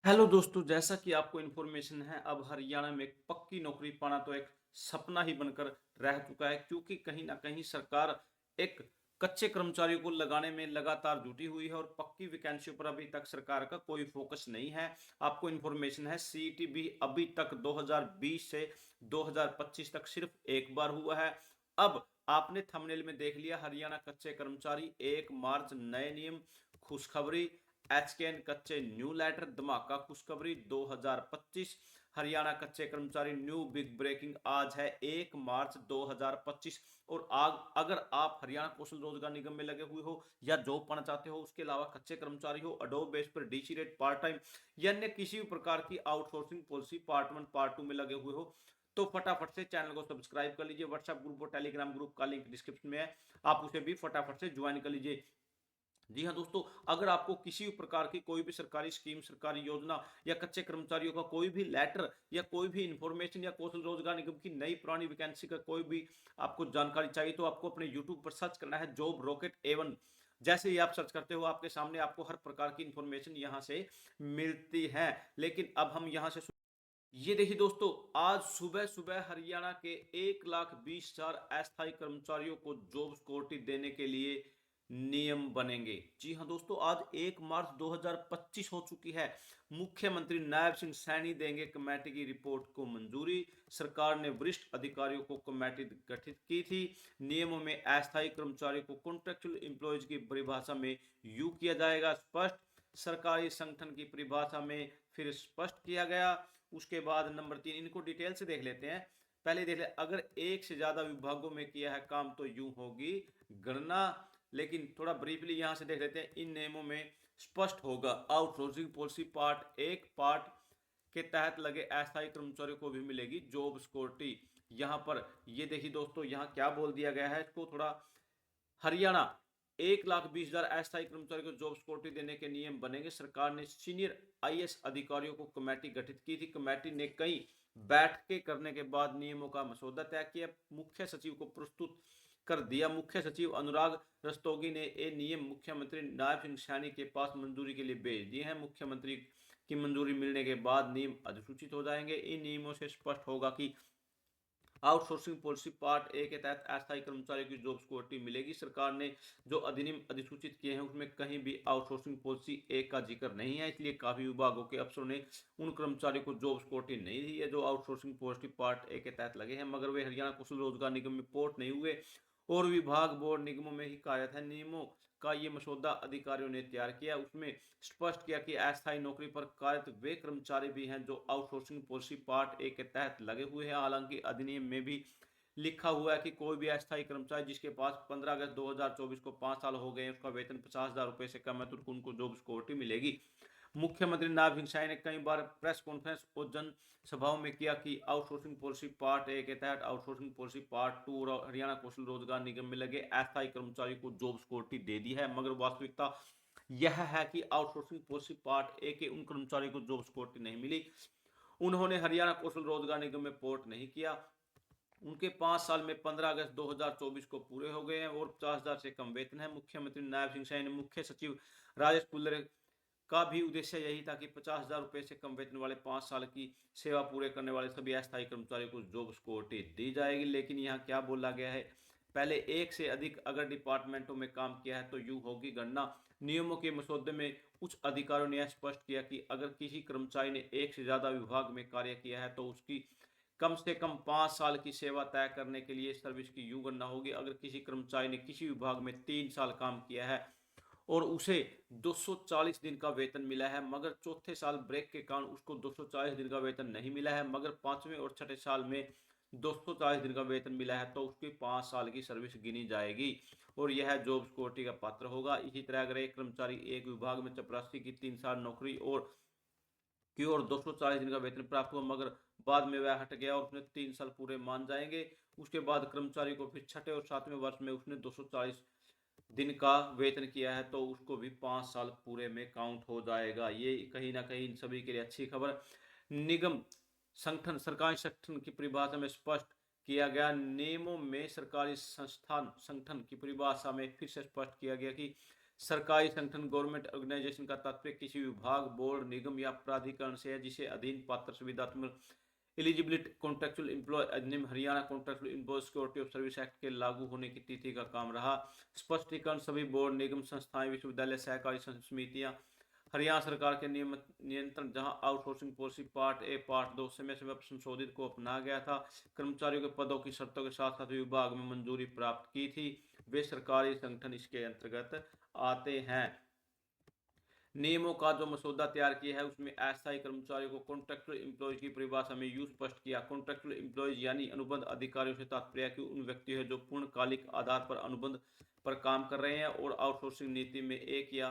Hello दोस्तों, जैसा कि आपको इन्फॉर्मेशन है, अब हरियाणा में एक पक्की नौकरी पाना तो एक सपना ही बनकर रह चुका है, क्योंकि कहीं ना कहीं सरकार एक कच्चे कर्मचारियों को लगाने में लगातार जुटी हुई है और पक्की वैकेंसी पर अभी तक सरकार का कोई फोकस नहीं है। आपको इन्फॉर्मेशन है, सीईटी भी अभी तक 2020 से 2025 तक सिर्फ एक बार हुआ है। अब आपने थंबनेल में देख लिया, हरियाणा कच्चे कर्मचारी 1 मार्च नए नियम, खुशखबरी। एचकेएन कच्चे न्यू लेटर, धमाका खुशखबरी 2025। हरियाणा कच्चे कर्मचारी न्यू बिग ब्रेकिंग आज है 1 मार्च 2025। और अगर आप हरियाणा कौशल रोजगार निगम में लगे हुए हो या जॉब पाना चाहते हो, उसके अलावा कच्चे कर्मचारी हो, अडोब बेस पर डीसी रेट पार्ट टाइम या अन्य किसी भी प्रकार की आउटसोर्सिंग पॉलिसी पार्ट 1 पार्ट 2 में लगे हुए हो, तो फटाफट से चैनल को सब्सक्राइब कर लीजिए। व्हाट्सएप ग्रुप और टेलीग्राम ग्रुप का लिंक डिस्क्रिप्शन में है, आप उसे भी फटाफट से ज्वाइन कर लीजिए। जी हाँ दोस्तों, अगर आपको किसी भी प्रकार की कोई भी सरकारी स्कीम, सरकारी योजना या कच्चे कर्मचारियों का कोई भी लेटर या कोई भी इंफॉर्मेशन या कौशल रोजगार निगम की नई पुरानी वैकेंसी का कोई भी आपको जानकारी चाहिए, तो आपको अपने यूट्यूब पर सर्च करना है जॉब रॉकेट एवन। जैसे ही आप सर्च करते हो, आपके सामने आपको हर प्रकार की इंफॉर्मेशन यहाँ से मिलती है। लेकिन अब हम यहाँ से ये देखिए दोस्तों, आज सुबह सुबह हरियाणा के 1,20,000 अस्थायी कर्मचारियों को जॉब सिक्योरिटी देने के लिए नियम बनेंगे। जी हां दोस्तों, आज 1 मार्च 2025 हो चुकी है। मुख्यमंत्री नायब सिंह सैनी देंगे कमेटी की रिपोर्ट को मंजूरी। सरकार ने वरिष्ठ अधिकारियों को कमेटी गठित की थी। नियमों में अस्थायी कर्मचारियों को कॉन्ट्रेक्चुअल एम्प्लॉयज की परिभाषा में यू किया जाएगा स्पष्ट। सरकारी संगठन की परिभाषा में फिर स्पष्ट किया गया। उसके बाद नंबर 3, इनको डिटेल से देख लेते हैं। पहले देख ले, अगर एक से ज्यादा विभागों में किया है काम तो यूं होगी गणना। लेकिन थोड़ा ब्रीफली यहां से देख लेते हैं। इन नियमों में स्पष्ट होगा आउटसोर्सिंग पॉलिसी पार्ट 1 पार्ट के तहत लगे अस्थायी कर्मचारियों को भी मिलेगी जॉब सिक्योरिटी। यहां पर ये देखिए दोस्तों, यहां क्या बोल दिया गया है, इसको थोड़ा हरियाणा 1,20,000 अस्थायी कर्मचारियों को जॉब सिक्योरिटी देने के नियम बनेंगे। सरकार ने सीनियर आईएएस अधिकारियों को कमेटी गठित की थी। कमेटी ने कई बैठकें करने के बाद नियमों का मसौदा तय किया, मुख्य सचिव को प्रस्तुत कर दिया। मुख्य सचिव अनुराग रस्तोगी ने ये नियम मुख्यमंत्री नायब सिंह सैनी के पास मंजूरी के लिए भेज दिए हैं। मुख्यमंत्री की मंजूरी मिलने के बाद नियम अधिसूचित हो जाएंगे। इन नियमों से स्पष्ट होगा कि आउटसोर्सिंग पॉलिसी पार्ट ए के तहत अस्थायी कर्मचारियों की जॉब सिक्योरिटी मिलेगी। सरकार ने जो अधिनियम अधिसूचित किए हैं, उसमें कहीं भी आउटसोर्सिंग पॉलिसी ए का जिक्र नहीं है, इसलिए काफी विभागों के अफसरों ने उन कर्मचारियों को जॉब सिक्योरिटी नहीं दी है जो आउटसोर्सिंग पॉलिसी पार्ट ए के तहत लगे हैं, मगर वे हरियाणा कौशल रोजगार निगम में पोर्ट नहीं हुए और विभाग बोर्ड निगमों में ही कार्यरत है। नियमों का ये मसौदा अधिकारियों ने तैयार किया, उसमें स्पष्ट किया कि अस्थायी नौकरी पर कार्यरत वे कर्मचारी भी हैं जो आउटसोर्सिंग पॉलिसी पार्ट ए के तहत लगे हुए हैं। हालांकि अधिनियम में भी लिखा हुआ है कि कोई भी अस्थायी कर्मचारी जिसके पास 15 अगस्त 2024 को 5 साल हो गए, उसका वेतन 50,000 रुपए से कम है, तो उनको जॉब सिक्योरिटी मिलेगी। मुख्यमंत्री नायब सिंह सैनी ने कई बार प्रेस कॉन्फ्रेंस और जन सभाओं में किया कि आउटसोर्सिंग पॉलिसी पार्ट ए के तहत आउटसोर्सिंग पॉलिसी पार्ट 2 और हरियाणा कौशल रोजगार निगम में लगे अस्थायी कर्मचारियों को जॉब सिक्योरिटी दे दी है, मगर वास्तविकता यह है कि आउटसोर्सिंग पॉलिसी पार्ट ए के उन कर्मचारियों को जॉब सिक्योरिटी नहीं मिली। उन्होंने हरियाणा कौशल रोजगार निगम में पोर्ट नहीं किया। उनके 5 साल में 15 अगस्त 2024 को पूरे हो गए हैं और 50,000 से कम वेतन है। मुख्यमंत्री नायब सिंह सैनी ने मुख्य सचिव राजेश पुल्लर का भी उद्देश्य यही था कि 50,000 रुपए से कम वेतन वाले 5 साल की सेवा पूरे करने वाले सभी अस्थायी कर्मचारियों को जॉब सिक्योरिटी दी जाएगी। लेकिन यहाँ क्या बोला गया है, पहले एक से अधिक अगर डिपार्टमेंटों में काम किया है तो यूं होगी गणना। नियमों के मसौदे में उच्च अधिकारियों ने स्पष्ट किया कि अगर किसी कर्मचारी ने एक से ज्यादा विभाग में कार्य किया है तो उसकी कम से कम 5 साल की सेवा तय करने के लिए सर्विस की यू गणना होगी। अगर किसी कर्मचारी ने किसी विभाग में 3 साल काम किया है और उसे 240 दिन का वेतन मिला है, मगर चौथे साल ब्रेक के कारण उसको 240 दिन का वेतन नहीं मिला है, मगर पांचवें और छठे साल में 240 दिन का वेतन मिला है, तो उसकी 5 साल की सर्विस गिनी जाएगी और यह जॉब सिक्योरिटी का पात्र होगा। इसी तरह अगर एक कर्मचारी एक विभाग में चपरासी की 3 साल नौकरी और 240 दिन का वेतन प्राप्त हुआ, मगर बाद में वह हट गया और उसने 3 साल पूरे मान जाएंगे। उसके बाद कर्मचारी को फिर छठे और सातवें वर्ष में उसने 240 दिन का वेतन किया है, तो उसको भी 5 साल पूरे में काउंट हो जाएगा। ये कहीं ना कहीं इन सभी के लिए अच्छी खबर। निगम संगठन, सरकारी संगठन की परिभाषा में स्पष्ट किया गया। नियमों में सरकारी संस्थान संगठन की परिभाषा में फिर से स्पष्ट किया गया कि सरकारी संगठन गवर्नमेंट ऑर्गेनाइजेशन का तात्पर्य किसी विभाग, बोर्ड, निगम या प्राधिकरण से है जिसे अधीन पात्र सुविधात्मक एलिजिबिलिटी कॉन्ट्रेक्चुअल एम्प्लॉय अधिनियम Haryana contractual employ security of service act के लागू होने की तिथि का काम रहा। स्पष्टीकरण सभी बोर्ड, निगम, संस्थाएं, विश्वविद्यालय, सहकारी समितियां हरियाणा सरकार के नियंत्रण जहां outsourcing policy part A part 2 समय समय पर संशोधित को अपनाया गया था। कर्मचारियों के पदों की शर्तों के साथ साथ विभाग में मंजूरी प्राप्त की थी। वे सरकारी संगठन इसके अंतर्गत आते हैं। नियमों का जो मसौदा तैयार किया है उसमें अस्थायी कर्मचारियों को कॉन्ट्रैक्चुअल एम्प्लॉय की परिभाषा में यूं स्पष्ट किया। कॉन्ट्रैक्चुअल एम्प्लॉयज यानी अनुबंध अधिकारियों से तात्पर्य है कि उन व्यक्तियों जो पूर्णकालिक आधार पर अनुबंध पर काम कर रहे हैं और आउटसोर्सिंग नीति में 1 या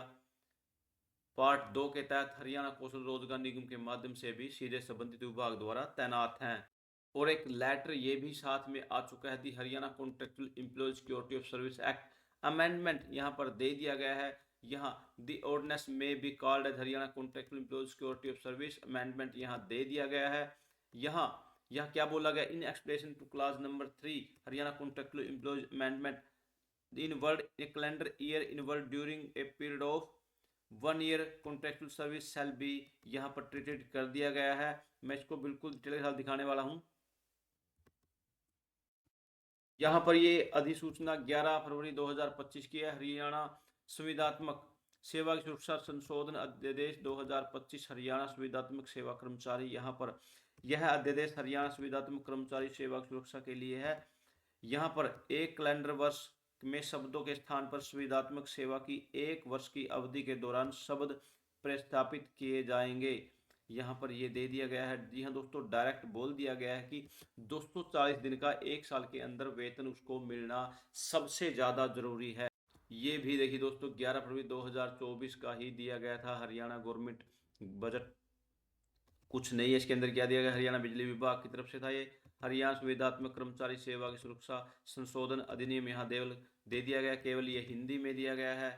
पार्ट 2 के तहत हरियाणा कौशल रोजगार निगम के माध्यम से भी सीधे संबंधित विभाग द्वारा तैनात हैं। और एक लेटर ये भी साथ में आ चुका है, the Haryana contractual employee security of service act amendment यहाँ पर दे दिया गया है। यहाँ दी ऑर्डिनेंस में be called as Haryana contractual employee security of service amendment यहाँ दे दिया गया है। यहाँ यहाँ क्या बोला गया, in explanation to clause number 3 Haryana contractual employee amendment in word a calendar year in word during a period of 1 year contractual service shall be यहाँ पर ट्रीटेड कर दिया गया है। मैं इसको बिल्कुल डिटेल के साथ दिखाने वाला हूँ। यहाँ पर ये अधिसूचना 11 फरवरी 2025 की है। हरियाणा संविदात्मक सेवा की सुरक्षा संशोधन अध्यादेश 2025 हरियाणा संविदात्मक सेवा कर्मचारी, यहाँ पर यह अध्यादेश हरियाणा संविदात्मक कर्मचारी सेवा की सुरक्षा के लिए है। यहाँ पर एक कैलेंडर वर्ष में शब्दों के स्थान पर संविदात्मक सेवा की 1 वर्ष की अवधि के दौरान शब्द प्रस्थापित किए जाएंगे। यहाँ पर ये दे दिया गया है। जी हाँ दोस्तों, डायरेक्ट बोल दिया गया है कि 240 दिन का 1 साल के अंदर वेतन उसको मिलना सबसे ज़्यादा जरूरी है। ये भी देखिए दोस्तों 11 फरवरी 2024 का ही दिया गया था हरियाणा गवर्नमेंट बजट। कुछ नहीं है इसके अंदर, क्या दिया गया, हरियाणा बिजली विभाग की तरफ से था ये। हरियाणा संविदात्मक कर्मचारी सेवा की सुरक्षा संशोधन अधिनियम यहाँ दे दिया गया, केवल ये हिंदी में दिया गया है।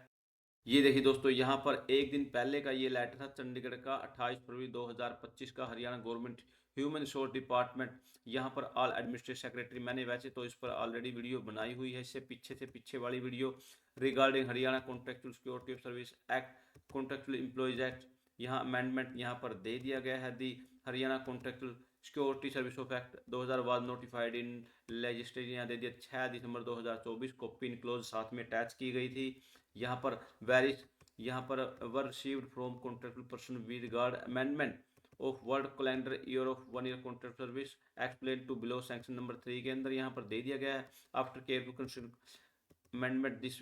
ये देखिए दोस्तों, यहाँ पर एक दिन पहले का ये लेटर था चंडीगढ़ का 28 फरवरी 2025 का Haryana government human resource department. यहाँ पर ऑल एडमिनिस्ट्रेटिव सेक्रेटरी, मैंने वैसे तो इस पर ऑलरेडी वीडियो बनाई हुई है, इससे पीछे वाली video regarding Haryana contractual security of service act contractual employees act. यहाँ अमेंडमेंट यहाँ पर दे दिया गया है। The Haryana contractual security service of act 2000 notified in legislation यहाँ दे दिया 6 दिसंबर 2024 को पिन क्लोज साथ में अटैच की गई थी। यहाँ पर वेरिस यहाँ पर were received from contractual person with regard amendment of word calendar year of 1 year contract service explain to below section number 3 के अंदर यहाँ पर दे दिया गया है। After careful consider amendment this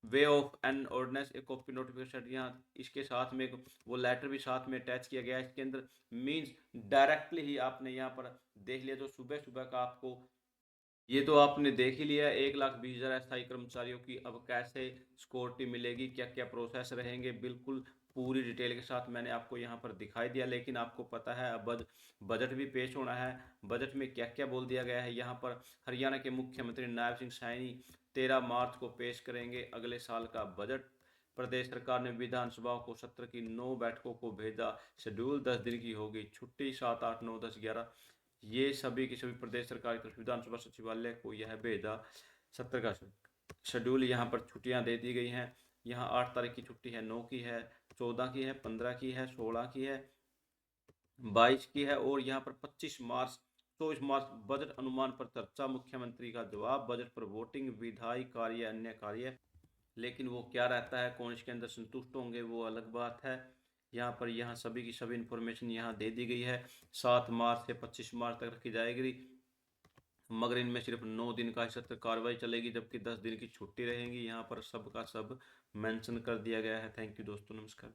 way of an ordinance a copy notification, यहाँ इसके साथ में वो लेटर भी साथ में अटैच किया गया है। इसके अंदर मीन्स डायरेक्टली ही आपने यहाँ पर देख लिया, तो सुबह सुबह का आपको ये तो आपने देख ही लिया 1,20,000 अस्थायी कर्मचारियों की अब कैसे सिक्योरिटी मिलेगी, क्या क्या प्रोसेस रहेंगे, बिल्कुल पूरी डिटेल के साथ मैंने आपको यहाँ पर दिखाई दिया। लेकिन आपको पता है अब बजट भी पेश होना है, बजट में क्या क्या बोल दिया गया है। यहाँ पर हरियाणा के मुख्यमंत्री नायब सिंह सैनी 13 मार्च को पेश करेंगे अगले साल का बजट। प्रदेश सरकार ने विधानसभा को सत्र की 9 बैठकों को भेजा, शेड्यूल 10 दिन की होगी, छुट्टी 7, 8, 9, 10, 11 ये सभी की सभी प्रदेश सरकार की विधानसभा सचिवालय को यह भेजा। सत्र का शेड्यूल यहाँ पर छुट्टियाँ दे दी गई हैं। यहाँ 8 तारीख की छुट्टी है, 9 की है, 14 की है, 15 की है, 16 की है, 22 की है और यहाँ पर 24 मार्च 24 मार्च बजट अनुमान पर चर्चा, मुख्यमंत्री का जवाब, बजट पर वोटिंग, विधायी कार्य, अन्य कार्य। लेकिन वो क्या रहता है, कौन इसके अंदर संतुष्ट होंगे वो अलग बात है। यहाँ सभी की सभी इन्फॉर्मेशन यहाँ दे दी गई है। 7 मार्च से 25 मार्च तक रखी जाएगी, मगर इनमें सिर्फ 9 दिन का सत्र कार्रवाई चलेगी, जबकि 10 दिन की छुट्टी रहेगी। यहाँ पर सब का सब मेंशन कर दिया गया है। थैंक यू दोस्तों, नमस्कार।